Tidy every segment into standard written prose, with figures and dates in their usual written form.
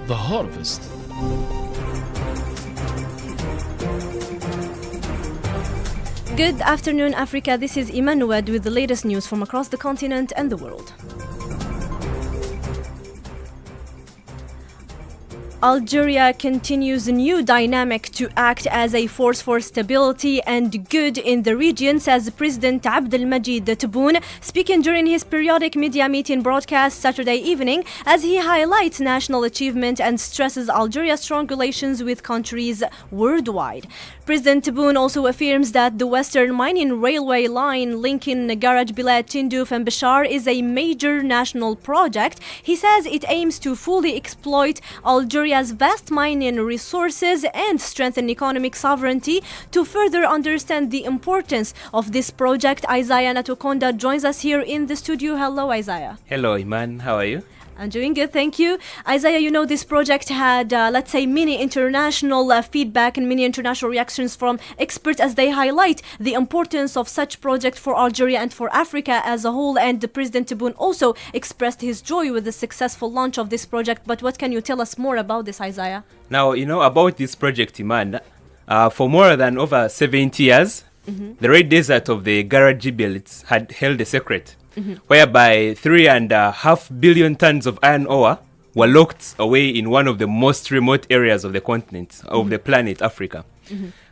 The Harvest. Good afternoon, Africa. This is Imene Nouad with the latest news from across the continent and the world. Algeria continues a new dynamic to act as a force for stability and good in the region, says President Abdelmajid Tebboune, speaking during his periodic media meeting broadcast Saturday evening, as he highlights national achievement and stresses Algeria's strong relations with countries worldwide. President Tebboune also affirms that the Western Mining Railway line linking Garaj Bilad, Tindouf and Bashar is a major national project. He says it aims to fully exploit Algeria's vast mining resources and strengthen economic sovereignty. To further understand the importance of this project, Isaiah Natokonda joins us here in the studio. Hello, Isaiah. Hello, Iman. How are you? I'm doing good, thank you. Isaiah, you know, this project had, let's say, many international feedback and many international reactions from experts as they highlight the importance of such project for Algeria and for Africa as a whole. And President Tebboune also expressed his joy with the successful launch of this project. But what can you tell us more about this, Isaiah? Now, you know about this project, Iman. For more than over 70 years, the Red Desert of the Garaj Bilad had held a secret. Whereby 3.5 billion tons of iron ore were locked away in one of the most remote areas of the continent, of the planet, Africa.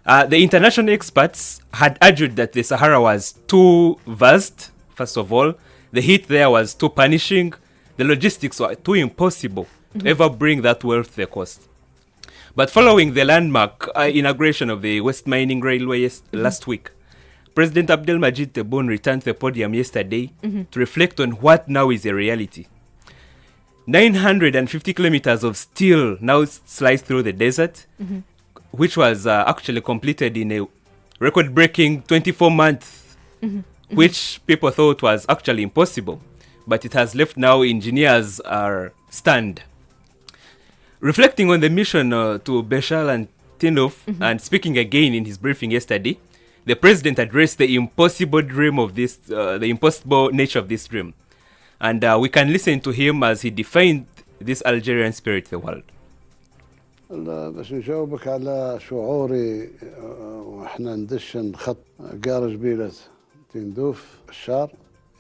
The international experts had argued that the Sahara was too vast, first of all. The heat there was too punishing. The logistics were too impossible to ever bring that wealth to the coast. But following the landmark inauguration of the West Mining Railway last week, President Abdelmajid Tebboune returned to the podium yesterday to reflect on what now is a reality. 950 kilometers of steel now slice through the desert, which was actually completed in a record-breaking 24 months, which people thought was actually impossible. But it has left now engineers are stunned. Reflecting on the mission to Beshal and Tindouf, and speaking again in his briefing yesterday, the president addressed the impossible dream of this, the impossible nature of this dream. And we can listen to him as he defined this Algerian spirit to the world. باش نجاوبك على شعوري واحنا ندش نخط قارج بيلات تندوف الشار،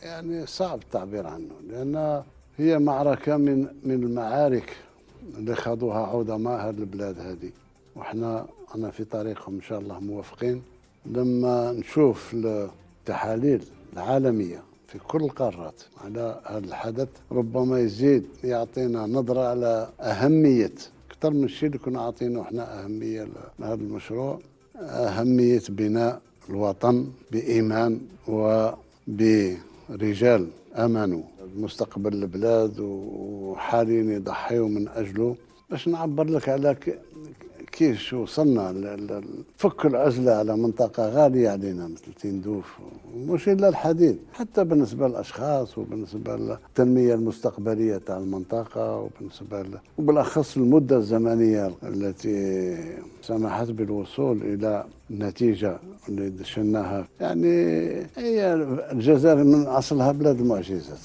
يعني صعب التعبير عنه، لأن هي معركة من المعارك اللي خاضوها عظماء هذه البلاد هذه، واحنا أنا في طريقهم إن شاء الله موافقين. لما نشوف التحاليل العالمية في كل القارات على هذا الحدث، ربما يزيد يعطينا نظرة على أهمية أكثر من الشيء اللي كنا عاطينه احنا أهمية لهذا المشروع، أهمية بناء الوطن بإيمان وبرجال أمنوا مستقبل البلاد وحالين يضحيوا من أجله. باش نعبر لك على كيف وصلنا فك العزلة على منطقة غالية علينا مثل تندوف، مش إلا الحديد، حتى بالنسبة للأشخاص وبالنسبة للتنمية المستقبلية تاع المنطقة وبالأخص المدة الزمنية التي سمحت بالوصول إلى النتيجة اللي دشناها. يعني هي الجزائر من أصلها بلاد المعجزات.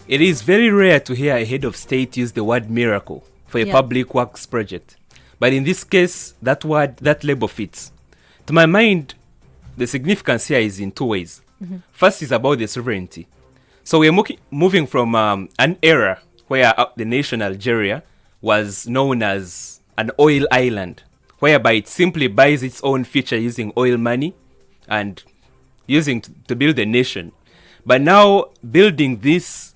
It is very rare to hear a head of state use the word miracle for a public works project. But in this case, that word, that label fits. To my mind, the significance here is in two ways. First is about the sovereignty. So we're moving from an era where the nation Algeria was known as an oil island, whereby it simply buys its own future using oil money and using to build a nation. But now building this,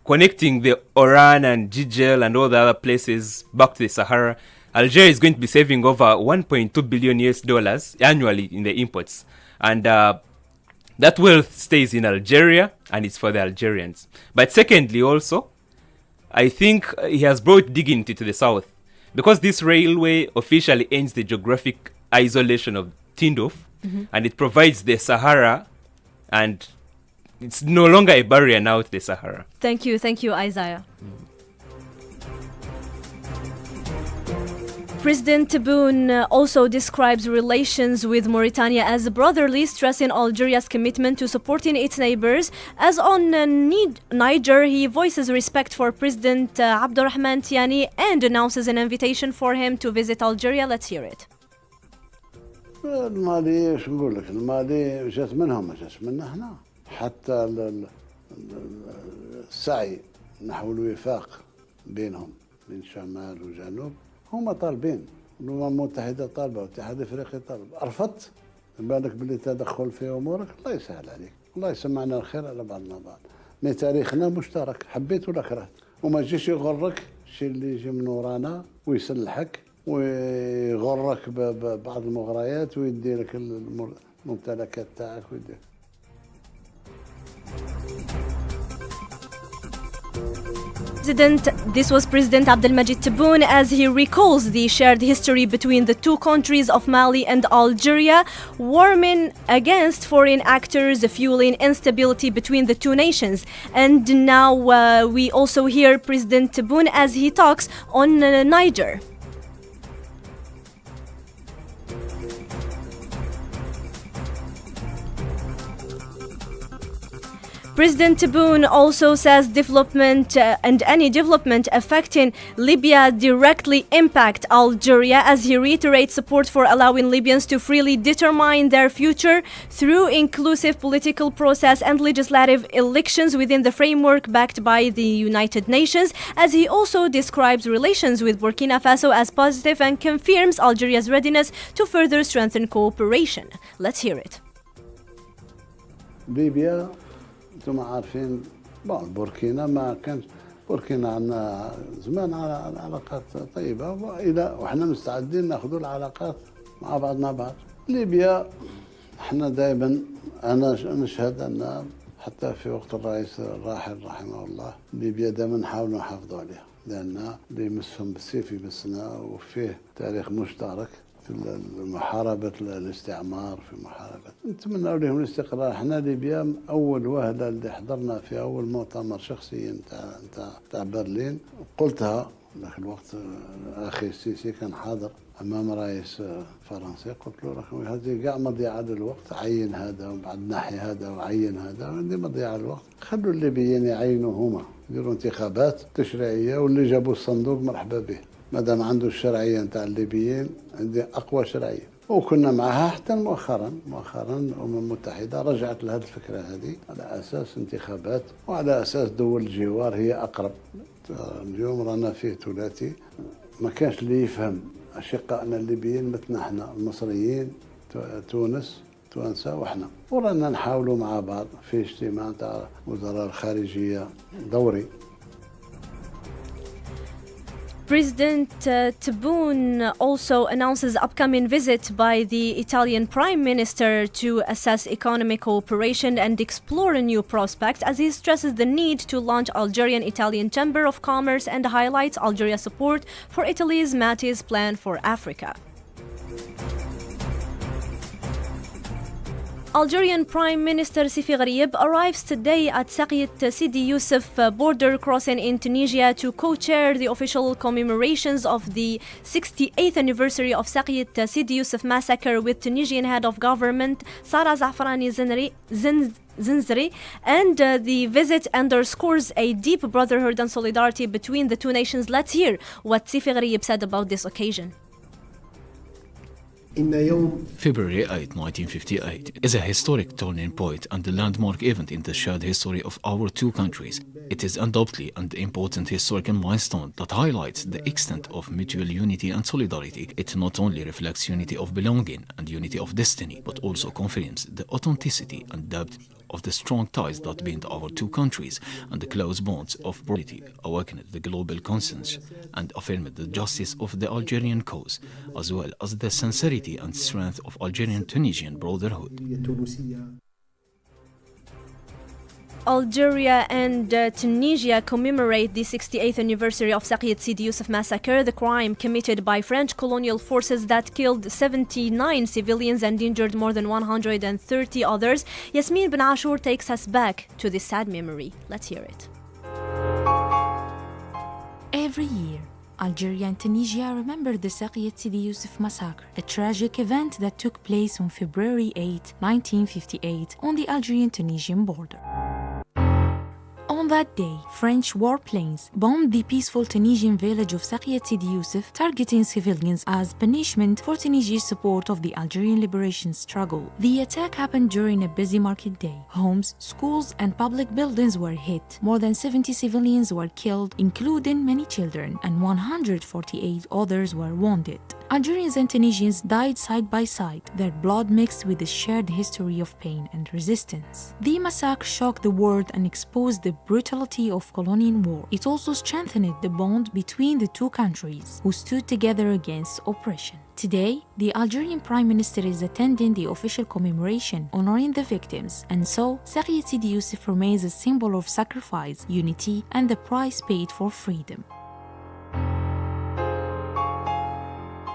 connecting the Oran and Jijel and all the other places back to the Sahara, Algeria is going to be saving over 1.2 billion US dollars annually in the imports. And that wealth stays in Algeria and it's for the Algerians. But secondly also, I think he has brought dignity to the south, because this railway officially ends the geographic isolation of Tindouf, and it provides the Sahara, and it's no longer a barrier now to the Sahara. Thank you, Isaiah. President Tebboune also describes relations with Mauritania as brotherly, stressing Algeria's commitment to supporting its neighbors. As on Niger, he voices respect for President Abdurrahman Tiani and announces an invitation for him to visit Algeria. Let's hear it. المالي شو نقول لك المالي جات منهم ما جاتش منا احنا حتى السعي نحو الوفاق بينهم بين شمال وجنوب هم طالبين الأمم المتحدة طالبة والاتحاد الأفريقي طالب رفضت بالك باللي تدخل في أمورك الله يسهل عليك الله يسمعنا الخير على بعضنا بعض من تاريخنا مشترك حبيت ولا كرهت وما تجيش يغرك الشيء اللي يجي من ورانا ويسلحك ويغرك ببعض المغريات ويدي لك الممتلكات تاعك ويدي. This was President Abdelmajid Tebboune as he recalls the shared history between the two countries of Mali and Algeria, warning against foreign actors fueling instability between the two nations. And now we also hear President Tebboune as he talks on Niger. President Tebboune also says development and any development affecting Libya directly impact Algeria as he reiterates support for allowing Libyans to freely determine their future through inclusive political process and legislative elections within the framework backed by the United Nations, as he also describes relations with Burkina Faso as positive and confirms Algeria's readiness to further strengthen cooperation. Let's hear it. Libya انتم عارفين بوركينا ما كانش بوركينا عندنا زمان على علاقات طيبه واحنا مستعدين ناخذ العلاقات مع بعض ليبيا احنا دائما انا نشهد ان حتى في وقت الرئيس الراحل رحمه الله ليبيا دائما نحاولوا نحافظوا عليها لان اللي يمسهم بالسيف يمسنا وفيه تاريخ مشترك في محاربة الاستعمار في محاربة نتمنى لهم الاستقرار. احنا ليبيا أول وهلة اللي حضرنا في أول مؤتمر شخصي تاع برلين قلتها ذاك الوقت أخي السيسي كان حاضر أمام رئيس فرنسي قلت له هذه كاع مضيعة للوقت عين هذا وبعد ناحي هذا وعين هذا هذه مضيعة للوقت خلوا الليبيين يعينوا هما يديروا انتخابات تشريعية واللي جابوا الصندوق مرحبا به مادام عنده الشرعية نتاع الليبيين عندي أقوى شرعية وكنا معها حتى مؤخرا الأمم المتحدة رجعت لهذه الفكرة هذه على أساس انتخابات وعلى أساس دول الجوار هي أقرب. اليوم رانا فيه ثلاثي ما كانش اللي يفهم أشقائنا الليبيين مثلنا احنا المصريين تونس توانسة وإحنا ورانا نحاولوا مع بعض في اجتماع تاع وزراء الخارجية دوري. President Tebboune also announces upcoming visit by the Italian Prime Minister to assess economic cooperation and explore new prospects as he stresses the need to launch Algerian-Italian Chamber of Commerce and highlights Algeria's support for Italy's Mattis Plan for Africa. Algerian Prime Minister Sifi Gharieb arrives today at Saqiet Sidi Youssef border crossing in Tunisia to co-chair the official commemorations of the 68th anniversary of Saqiet Sidi Youssef massacre with Tunisian head of government Sara Zafrani Zinzri, and the visit underscores a deep brotherhood and solidarity between the two nations. Let's hear what Sifi Gharieb said about this occasion. February 8, 1958 is a historic turning point and a landmark event in the shared history of our two countries. It is undoubtedly an important historical milestone that highlights the extent of mutual unity and solidarity. It not only reflects unity of belonging and unity of destiny, but also confirms the authenticity and depth of the strong ties that bind our two countries and the close bonds of brotherhood, awakened the global consensus and affirmed the justice of the Algerian cause, as well as the sincerity and strength of Algerian-Tunisian brotherhood. Algeria and Tunisia commemorate the 68th anniversary of Saqiet Sidi Youssef massacre, the crime committed by French colonial forces that killed 79 civilians and injured more than 130 others. Yasmin Ben Ashur takes us back to this sad memory. Let's hear it. Every year, Algeria and Tunisia remember the Saqiet Sidi Youssef massacre, a tragic event that took place on February 8, 1958, on the Algerian-Tunisian border. On that day, French warplanes bombed the peaceful Tunisian village of Saqiet Sidi Youssef, targeting civilians as punishment for Tunisia's support of the Algerian liberation struggle. The attack happened during a busy market day. Homes, schools, and public buildings were hit. More than 70 civilians were killed, including many children, and 148 others were wounded. Algerians and Tunisians died side by side, their blood mixed with a shared history of pain and resistance. The massacre shocked the world and exposed the brutality of colonial war. It also strengthened the bond between the two countries, who stood together against oppression. Today, the Algerian Prime Minister is attending the official commemoration, honoring the victims, and so Saqiet Sidi Youssef remains a symbol of sacrifice, unity, and the price paid for freedom.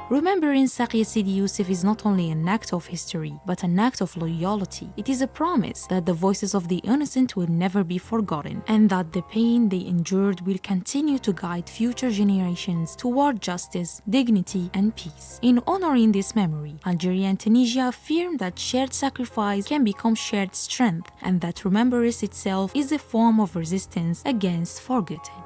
Remembering Saqiet Sidi Youssef is not only an act of history, but an act of loyalty. It is a promise that the voices of the innocent will never be forgotten, and that the pain they endured will continue to guide future generations toward justice, dignity, and peace. In honoring this memory, Algeria and Tunisia affirm that shared sacrifice can become shared strength, and that remembrance itself is a form of resistance against forgetting.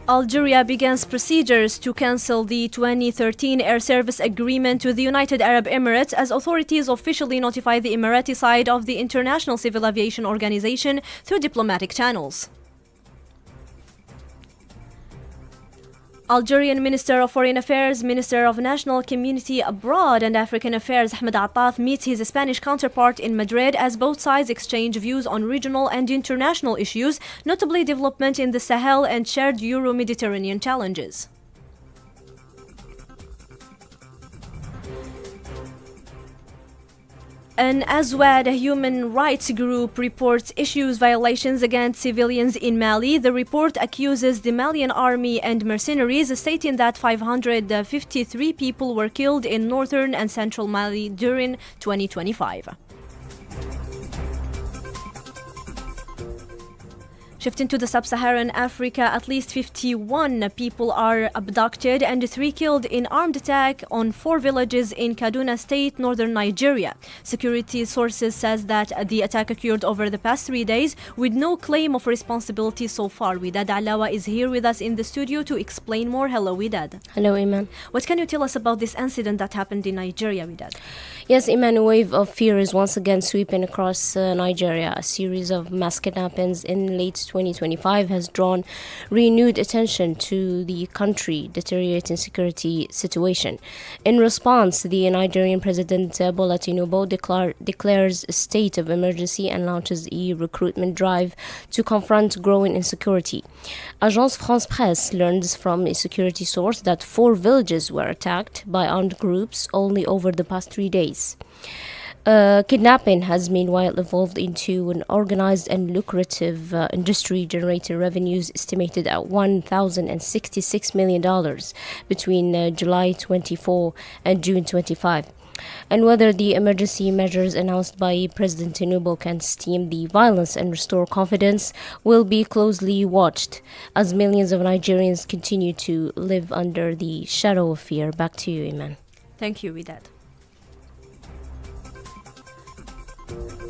Algeria begins procedures to cancel the 2013 air service agreement with the United Arab Emirates as authorities officially notify the Emirati side of the International Civil Aviation Organization through diplomatic channels. Algerian Minister of Foreign Affairs, Minister of National Community Abroad and African Affairs Ahmed Attaf meets his Spanish counterpart in Madrid as both sides exchange views on regional and international issues, notably development in the Sahel and shared Euro-Mediterranean challenges. An Aswad human rights group reports issues violations against civilians in Mali. The report accuses the Malian army and mercenaries, stating that 553 people were killed in northern and central Mali during 2025. Shifting to the sub-Saharan Africa, at least 51 people are abducted and 3 killed in armed attack on 4 villages in Kaduna State, northern Nigeria. Security sources says that the attack occurred over the past 3 days with no claim of responsibility so far. Widad Alawa is here with us in the studio to explain more. Hello, Widad. Hello, Iman. What can you tell us about this incident that happened in Nigeria, Widad? Yes, Iman, a wave of fear is once again sweeping across Nigeria. A series of mass kidnappings in late 2025 has drawn renewed attention to the country's deteriorating security situation. In response, the Nigerian President Bola Tinubu declares a state of emergency and launches a recruitment drive to confront growing insecurity. Agence France Presse learns from a security source that 4 villages were attacked by armed groups only over the past 3 days. Kidnapping has meanwhile evolved into an organized and lucrative industry, generating revenues estimated at $1,066 million between July 24 and June 25. And whether the emergency measures announced by President Tinubu can stem the violence and restore confidence will be closely watched as millions of Nigerians continue to live under the shadow of fear. Back to you, Iman. Thank you, Widad.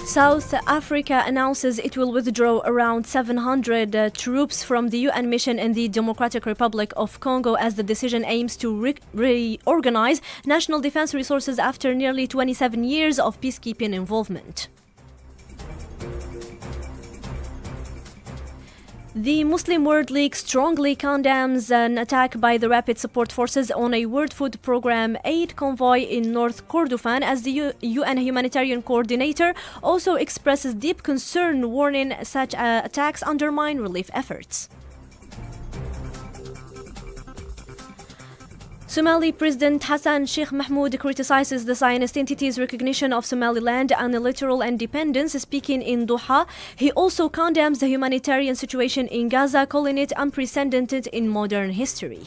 South Africa announces it will withdraw around 700 troops from the UN mission in the Democratic Republic of Congo as the decision aims to reorganize national defense resources after nearly 27 years of peacekeeping involvement. The Muslim World League strongly condemns an attack by the Rapid Support Forces on a World Food Programme aid convoy in North Kordofan, as the UN humanitarian coordinator also expresses deep concern, warning such attacks undermine relief efforts. Somali President Hassan Sheikh Mahmoud criticizes the Zionist entity's recognition of Somaliland and unilateral independence, speaking in Doha. He also condemns the humanitarian situation in Gaza, calling it unprecedented in modern history.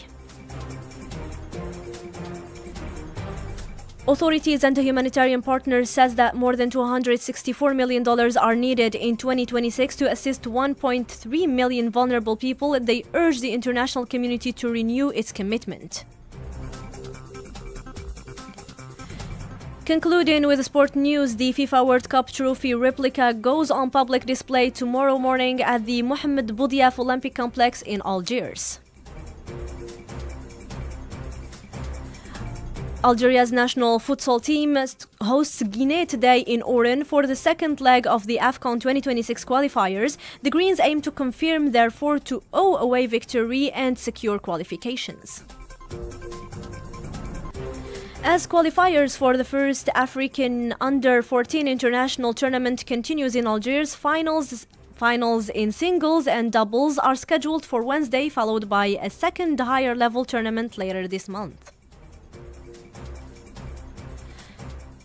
Authorities and humanitarian partners says that more than $264 million are needed in 2026 to assist 1.3 million vulnerable people. They urge the international community to renew its commitment. Concluding with sport news, the FIFA World Cup trophy replica goes on public display tomorrow morning at the Mohammed Boudiaf Olympic Complex in Algiers. Algeria's national futsal team hosts Guinea today in Oran for the second leg of the AFCON 2026 qualifiers. The Greens aim to confirm their 4-0 away victory and secure qualifications. As qualifiers for the first African Under-14 international tournament continues in Algiers, finals in singles and doubles are scheduled for Wednesday, followed by a second higher-level tournament later this month.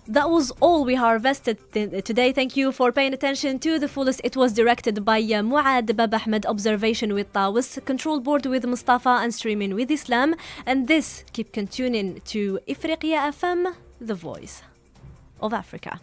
That was all we harvested today. Thank you for paying attention to the fullest. It was directed by Muad Bab Ahmed, observation with Tawus, control board with Mustafa, and streaming with Islam. And this, keep tuning to Ifriqiya FM, the voice of Africa.